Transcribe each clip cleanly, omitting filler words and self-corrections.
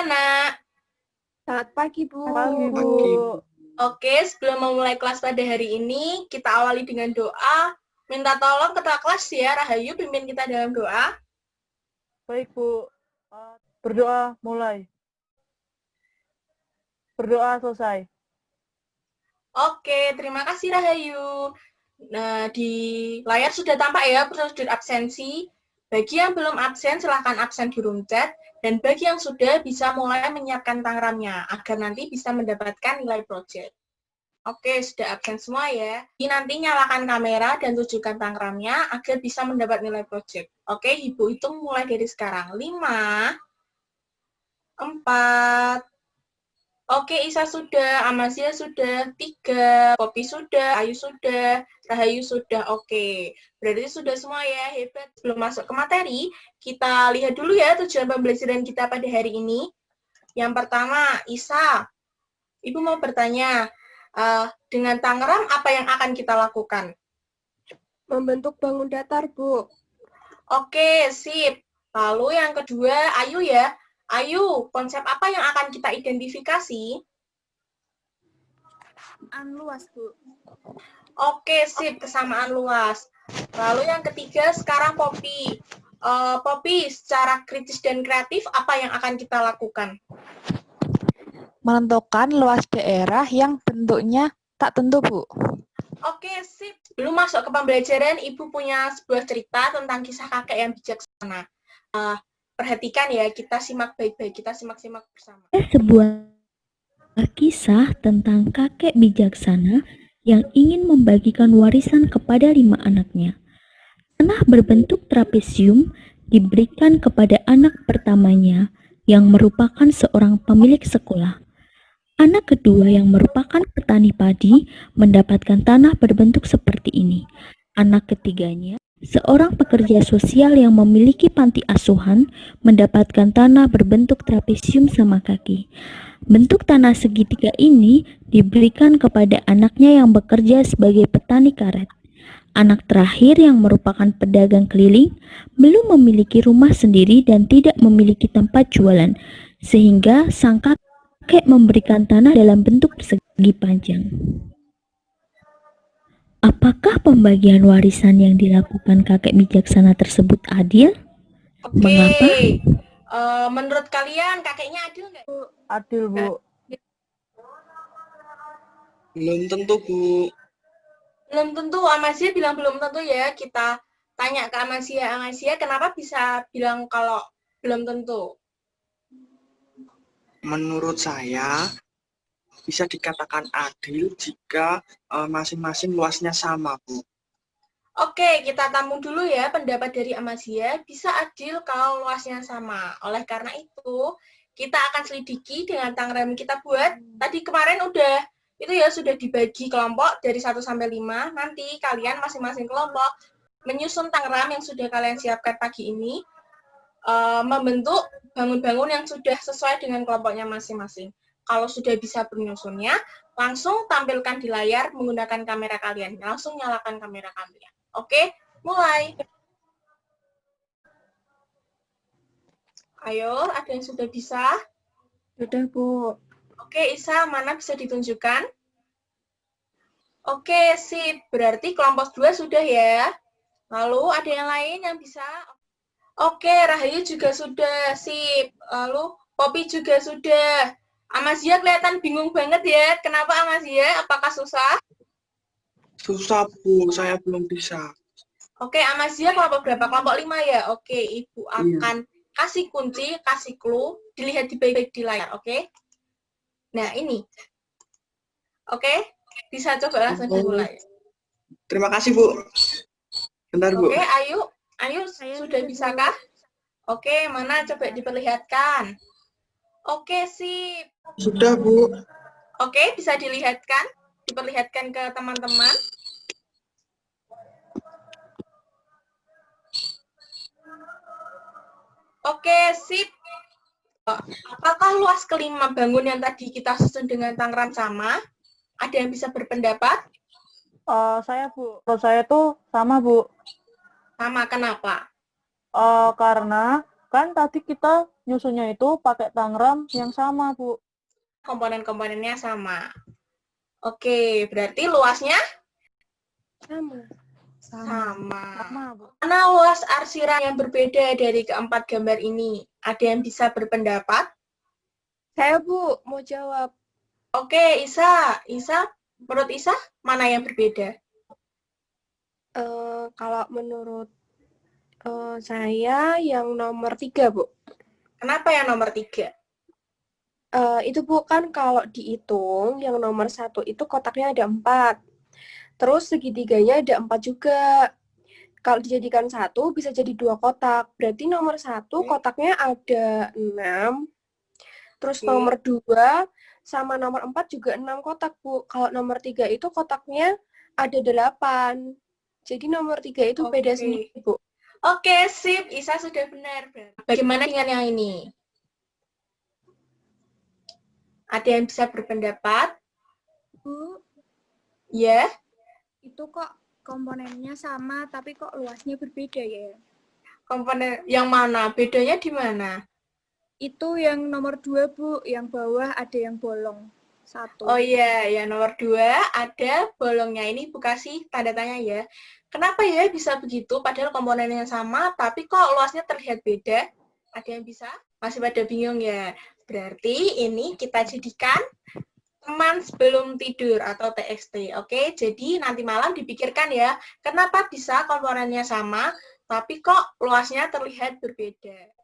anak-anak. Selamat pagi, Bu. Pagi, Bu. Oke, sebelum memulai kelas pada hari ini, kita awali dengan doa. Minta tolong ketua kelas ya, Rahayu pimpin kita dalam doa. Baik, Bu. Berdoa mulai. Berdoa selesai. Oke, terima kasih Rahayu. Nah, di layar sudah tampak ya prosedur absensi. Bagi yang belum absen, silahkan absen di room chat. Dan bagi yang sudah, bisa mulai menyiapkan tangramnya, agar nanti bisa mendapatkan nilai project. Oke, sudah absen semua ya. Jadi nanti nyalakan kamera dan tujukan tangramnya, agar bisa mendapat nilai project. Oke, Ibu hitung mulai dari sekarang. 5, 4, oke, Isa sudah, Amasia sudah, 3, Poppy sudah, Ayu sudah, Rahayu sudah, oke. Berarti sudah semua ya, hebat. Sebelum masuk ke materi, kita lihat dulu ya tujuan pembelajaran kita pada hari ini. Yang pertama, Isa, Ibu mau bertanya, dengan tangram apa yang akan kita lakukan? Membentuk bangun datar, Bu. Oke, sip. Lalu yang kedua, Ayu ya. Ayu, konsep apa yang akan kita identifikasi? Kesamaan luas, Bu. Oke, sip, kesamaan luas. Lalu yang ketiga, sekarang Poppy. Poppy, secara kritis dan kreatif, apa yang akan kita lakukan? Menentukan luas daerah yang bentuknya tak tentu, Bu. Oke, sip. Belum masuk ke pembelajaran, Ibu punya sebuah cerita tentang kisah kakek yang bijaksana. Perhatikan ya, kita simak baik-baik, kita simak-simak bersama. Sebuah kisah tentang kakek bijaksana yang ingin membagikan warisan kepada 5 anaknya. Tanah berbentuk trapesium diberikan kepada anak pertamanya yang merupakan seorang pemilik sekolah. Anak kedua yang merupakan petani padi mendapatkan tanah berbentuk seperti ini. Anak ketiganya, seorang pekerja sosial yang memiliki panti asuhan, mendapatkan tanah berbentuk trapesium sama kaki. Bentuk tanah segitiga ini diberikan kepada anaknya yang bekerja sebagai petani karet. Anak terakhir yang merupakan pedagang keliling belum memiliki rumah sendiri dan tidak memiliki tempat jualan, sehingga sang kakek memberikan tanah dalam bentuk persegi panjang. Apakah pembagian warisan yang dilakukan kakek bijaksana tersebut adil? Oke. Mengapa? Menurut kalian kakeknya adil nggak? Adil, Bu. Belum tentu, Bu. Belum tentu, Amasia bilang belum tentu ya. Kita tanya ke Amasia, kenapa bisa bilang kalau belum tentu? Menurut saya, bisa dikatakan adil jika masing-masing luasnya sama, Bu. Oke, kita tampung dulu ya pendapat dari Amasia. Bisa adil kalau luasnya sama. Oleh karena itu, kita akan selidiki dengan tangram kita buat. Tadi kemarin itu ya sudah dibagi kelompok dari 1 sampai 5. Nanti kalian masing-masing kelompok menyusun tangram yang sudah kalian siapkan pagi ini, membentuk bangun-bangun yang sudah sesuai dengan kelompoknya masing-masing. Kalau sudah bisa menyusunnya, langsung tampilkan di layar menggunakan kamera kalian. Langsung nyalakan kamera kalian. Oke, mulai. Ayo, ada yang sudah bisa? Sudah, Bu. Oke, Isa, mana bisa ditunjukkan? Oke, sip. Berarti kelompok 2 sudah ya. Lalu ada yang lain yang bisa? Oke, Rahayu juga sudah, sip. Lalu Poppy juga sudah. Amasia kelihatan bingung banget ya. Kenapa Amasia? Apakah susah? Susah, Bu. Saya belum bisa. Oke, Amasia kelompok berapa? Kelompok 5 ya? Oke, Ibu akan kasih kunci, kasih clue. Dilihat di baik-baik di layar, oke? Nah, ini. Oke, bisa coba langsung dimulai. Terima kasih, Bu. Bentar, Bu. Oke, Ayu sudah bisakah? Oke, mana coba diperlihatkan. Oke, sip. Sudah, Bu. Oke, bisa diperlihatkan ke teman-teman. Oke, sip. Apakah luas kelima bangun yang tadi kita susun dengan tangram sama? Ada yang bisa berpendapat? Saya, Bu. Kalau saya tuh sama, Bu. Sama, kenapa? Karena Kan tadi kita nyusunnya itu pakai tangram yang sama, Bu. Komponen-komponennya sama. Oke, berarti luasnya Sama. sama. Sama, Bu. Mana luas arsiran yang berbeda dari keempat gambar ini? Ada yang bisa berpendapat? Saya, Bu, mau jawab. Oke, Isa. Menurut Isa, mana yang berbeda? Kalau menurut saya yang nomor 3, Bu. Kenapa yang nomor 3? Itu Bu, kan kalau dihitung yang nomor 1 itu kotaknya ada 4. Terus segitiganya ada 4 juga. Kalau dijadikan 1 bisa jadi 2 kotak. Berarti nomor 1 kotaknya ada 6. Terus nomor 2 sama nomor 4 juga 6 kotak, Bu. Kalau nomor 3 itu kotaknya ada 8. Jadi nomor 3 itu beda sendiri, Bu. Oke, sip. Isa sudah benar. Bagaimana dengan yang ini? Ada yang bisa berpendapat? Bu, Ya? itu kok komponennya sama tapi kok luasnya berbeda ya? Komponen yang mana? Bedanya di mana? Itu yang nomor 2, Bu, yang bawah ada yang bolong. 1. Oh iya, yang nomor 2 ada bolongnya. Ini Bu kasih tanda tanya ya. Kenapa ya bisa begitu? Padahal komponennya sama, tapi kok luasnya terlihat beda? Ada yang bisa? Masih pada bingung ya? Berarti ini kita jadikan teman sebelum tidur atau TXT. Oke, jadi nanti malam dipikirkan ya, kenapa bisa komponennya sama, tapi kok luasnya terlihat berbeda.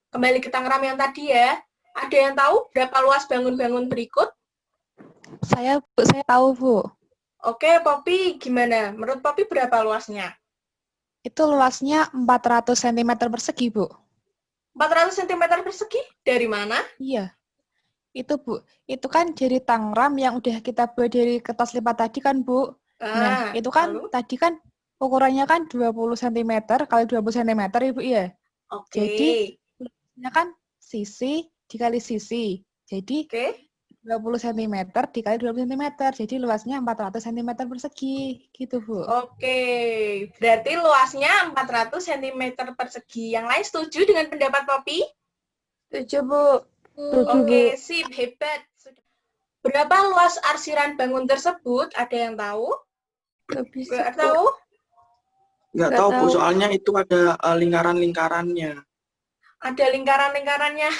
Kembali ke tangram yang tadi ya. Ada yang tahu berapa luas bangun-bangun berikut? Saya tahu, Bu. Oke, Poppy gimana? Menurut Poppy berapa luasnya? Itu luasnya 400 cm persegi, Bu. 400 cm persegi? Dari mana? Iya. Itu, Bu. Itu kan dari tangram yang udah kita buat dari kertas lipat tadi kan, Bu. Nah, itu kan lalu? tadi kan ukurannya kan 20 cm kali 20 cm, Ibu, ya. Oke. Jadi, luasnya kan sisi dikali sisi. Jadi, Oke. 20 cm dikali 20 cm. Jadi, luasnya 400 cm persegi. Gitu, Bu. Oke, berarti luasnya 400 cm persegi. Yang lain setuju dengan pendapat Poppy? Setuju, Bu. Oke, sip, hebat. Berapa luas arsiran bangun tersebut? Ada yang tahu? Nggak bisa, Nggak Bu. tahu? Nggak Nggak tahu, Bu, tahu. soalnya itu ada lingkaran-lingkarannya. Ada lingkaran-lingkarannya.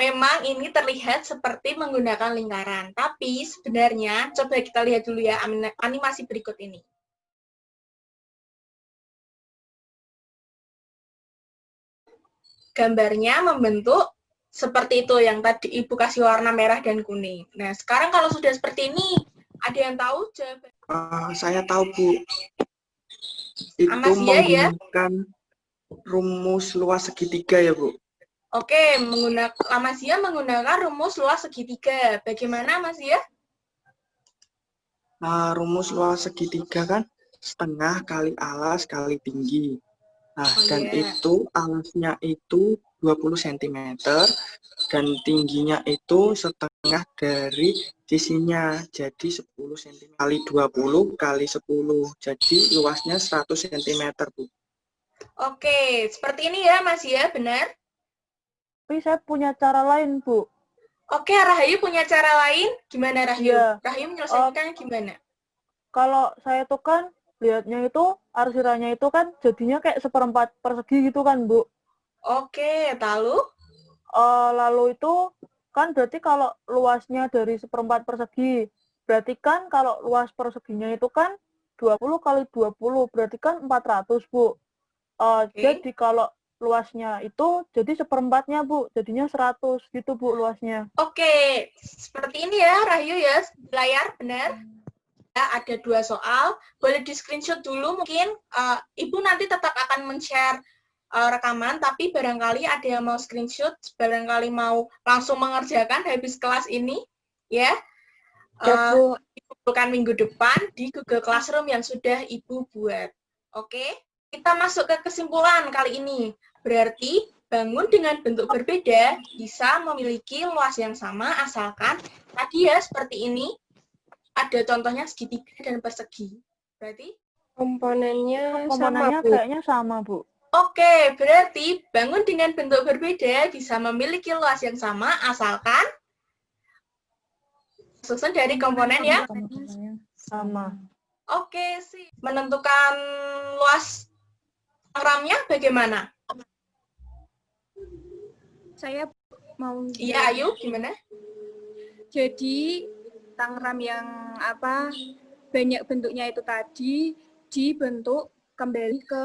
Memang ini terlihat seperti menggunakan lingkaran. Tapi sebenarnya, coba kita lihat dulu ya animasi berikut ini. Gambarnya membentuk seperti itu yang tadi Ibu kasih warna merah dan kuning. Nah, sekarang kalau sudah seperti ini, ada yang tahu jawaban? Saya tahu, Bu. Itu Amasia, ya? menggunakan rumus luas segitiga ya, Bu. Oke, Amasia menggunakan rumus luas segitiga. Bagaimana, Amasia? Rumus luas segitiga kan setengah kali alas kali tinggi. Nah, dan itu alasnya itu 20 cm dan tingginya itu setengah dari sisinya. Jadi 10 cm kali 20 kali 10. Jadi luasnya 100 cm, Bu. Oke, seperti ini ya, Mas ya, benar? Tapi saya punya cara lain, Bu. Oke, Rahayu punya cara lain. Gimana, Rahayu? Iya. Rahayu menyelesaikannya gimana? Kalau saya tuh kan lihatnya itu arsirannya itu kan jadinya kayak 1/4 persegi gitu kan, Bu. Oke, lalu? Lalu itu kan berarti kalau luasnya dari 1/4 persegi, berarti kan kalau luas perseginya itu kan 20 kali 20, berarti kan 400, Bu. Jadi kalau luasnya itu jadi 1/4-nya, Bu. Jadinya 100 gitu, Bu, luasnya. Oke, seperti ini ya, Rahayu ya, di layar, benar? Ya, ada 2 soal, boleh di screenshot dulu mungkin. Ibu nanti tetap akan men-share rekaman, tapi barangkali ada yang mau screenshot, barangkali mau langsung mengerjakan habis kelas ini, ya. Bukan minggu depan di Google Classroom yang sudah Ibu buat. Oke, kita masuk ke kesimpulan kali ini. Berarti bangun dengan bentuk berbeda bisa memiliki luas yang sama asalkan tadi ya seperti ini. Ada contohnya segitiga dan persegi. Berarti Komponennya sama, Bu. Kayaknya sama, Bu. Oke, berarti bangun dengan bentuk berbeda bisa memiliki luas yang sama asalkan susun dari komponen yang Sama. oke sih. Menentukan luas RAM-nya bagaimana? Saya mau Iya, Ayu, gimana? Jadi Tangram yang banyak bentuknya itu tadi dibentuk kembali ke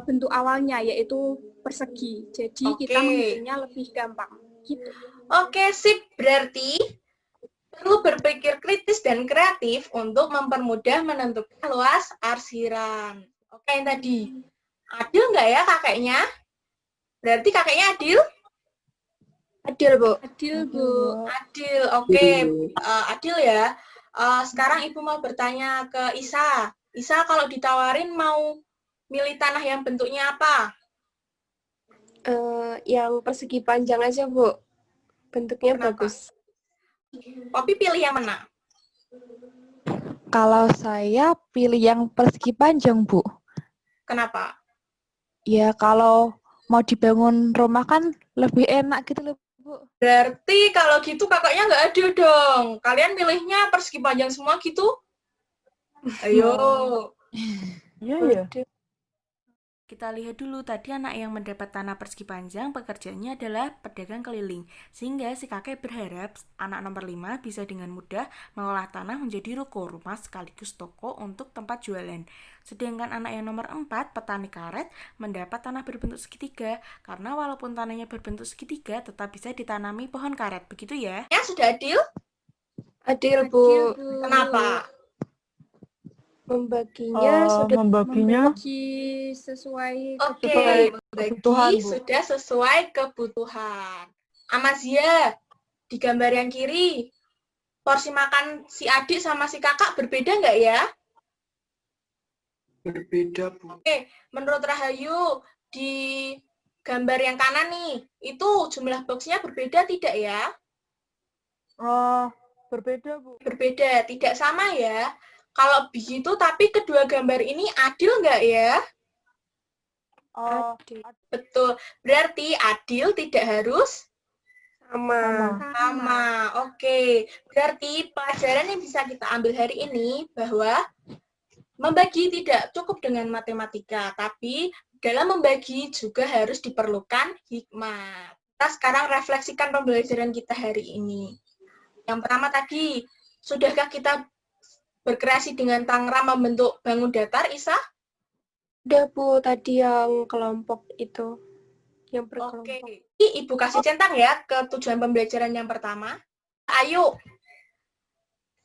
bentuk awalnya yaitu persegi. Jadi kita Oke. menghitungnya lebih gampang. Gitu. Oke, sip. Berarti perlu berpikir kritis dan kreatif untuk mempermudah menentukan luas arsiran. Oke, yang tadi. Adil nggak ya kakeknya? Berarti kakeknya adil? Adil, Bu. Adil, Bu. Adil, oke. Adil ya. Sekarang Ibu mau bertanya ke Isa. Isa, kalau ditawarin mau milih tanah yang bentuknya apa? Yang persegi panjang aja, Bu. Bentuknya Kenapa? bagus. Poppy pilih yang mana? Kalau saya pilih yang persegi panjang, Bu. Kenapa? Ya, kalau mau dibangun rumah kan lebih enak gitu loh, Bu. Berarti kalau gitu kakaknya nggak adil dong. Kalian milihnya persegi panjang semua gitu? Ayo. Iya ya. Kita lihat dulu tadi anak yang mendapat tanah persegi panjang pekerjaannya adalah pedagang keliling. Sehingga si kakek berharap anak nomor 5 bisa dengan mudah mengolah tanah menjadi ruko, rumah sekaligus toko untuk tempat jualan. Sedangkan anak yang nomor 4, petani karet, mendapat tanah berbentuk segitiga. Karena walaupun tanahnya berbentuk segitiga tetap bisa ditanami pohon karet. Begitu ya? Ya, sudah adil? Adil, Bu. Kenapa? Membaginya sudah Membaginya Membagi sesuai Oke, kebutuhan, membagi Bu. sudah sesuai kebutuhan. Amazia, di gambar yang kiri, porsi makan si adik sama si kakak berbeda nggak ya? Berbeda, Bu. Oke, menurut Rahayu, di gambar yang kanan nih, itu jumlah boxnya berbeda tidak ya? Berbeda, Bu. Berbeda, tidak sama ya? Kalau begitu, tapi kedua gambar ini adil nggak ya? adil. Betul, berarti adil tidak harus Sama. sama. Oke, berarti pelajaran yang bisa kita ambil hari ini bahwa membagi tidak cukup dengan matematika, tapi dalam membagi juga harus diperlukan hikmat. Kita sekarang refleksikan pembelajaran kita hari ini. Yang pertama tadi, sudahkah kita berkreasi dengan Tangram membentuk bangun datar, Isa? Udah, Bu, tadi yang kelompok itu. Yang berkelompok. Oke. Ibu kasih centang ya ke tujuan pembelajaran yang pertama. Ayo.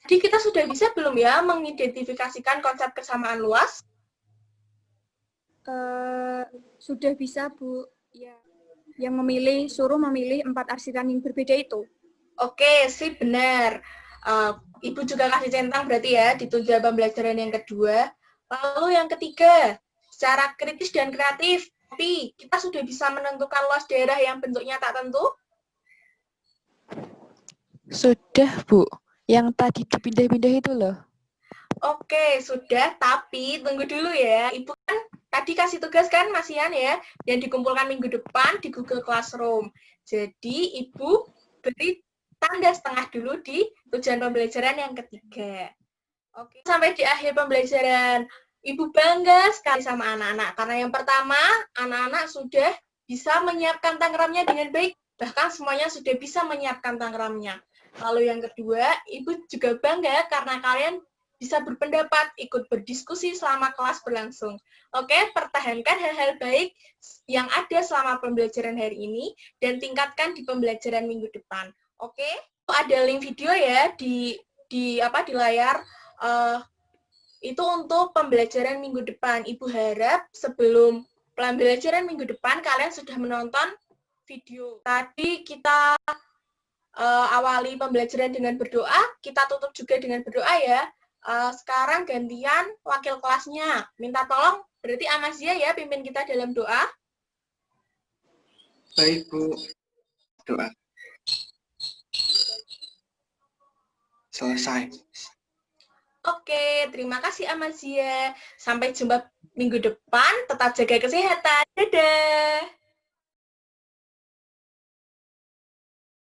Jadi kita sudah bisa belum ya mengidentifikasikan konsep kesamaan luas? Sudah bisa, Bu. Ya. Yang suruh memilih 4 arsiran yang berbeda itu. Oke, sih benar. Ibu juga kasih centang berarti ya di tujuan pembelajaran yang kedua. Lalu yang ketiga, secara kritis dan kreatif, tapi kita sudah bisa menentukan luas daerah yang bentuknya tak tentu? Sudah, Bu. Yang tadi dipindah-pindah itu loh. Oke, sudah, tapi tunggu dulu ya. Ibu kan tadi kasih tugas kan, Mas Ian ya, yang dikumpulkan minggu depan di Google Classroom. Jadi, Ibu beri tanda setengah dulu di tujuan pembelajaran yang ketiga. Oke, sampai di akhir pembelajaran, Ibu bangga sekali sama anak-anak. Karena yang pertama, anak-anak sudah bisa menyiapkan tangramnya dengan baik. Bahkan semuanya sudah bisa menyiapkan tangramnya. Lalu yang kedua, Ibu juga bangga karena kalian bisa berpendapat, ikut berdiskusi selama kelas berlangsung. Oke, pertahankan hal-hal baik yang ada selama pembelajaran hari ini dan tingkatkan di pembelajaran minggu depan. Oke, ada link video ya di layar. Itu untuk pembelajaran minggu depan. Ibu harap sebelum pembelajaran minggu depan kalian sudah menonton video. Tadi kita awali pembelajaran dengan berdoa, kita tutup juga dengan berdoa ya. Sekarang gantian wakil kelasnya. Minta tolong, berarti Amazia ya pimpin kita dalam doa. Baik, Bu. Doa. Selesai. Oke, terima kasih Amazia. Sampai jumpa minggu depan. Tetap jaga kesehatan. Dadah.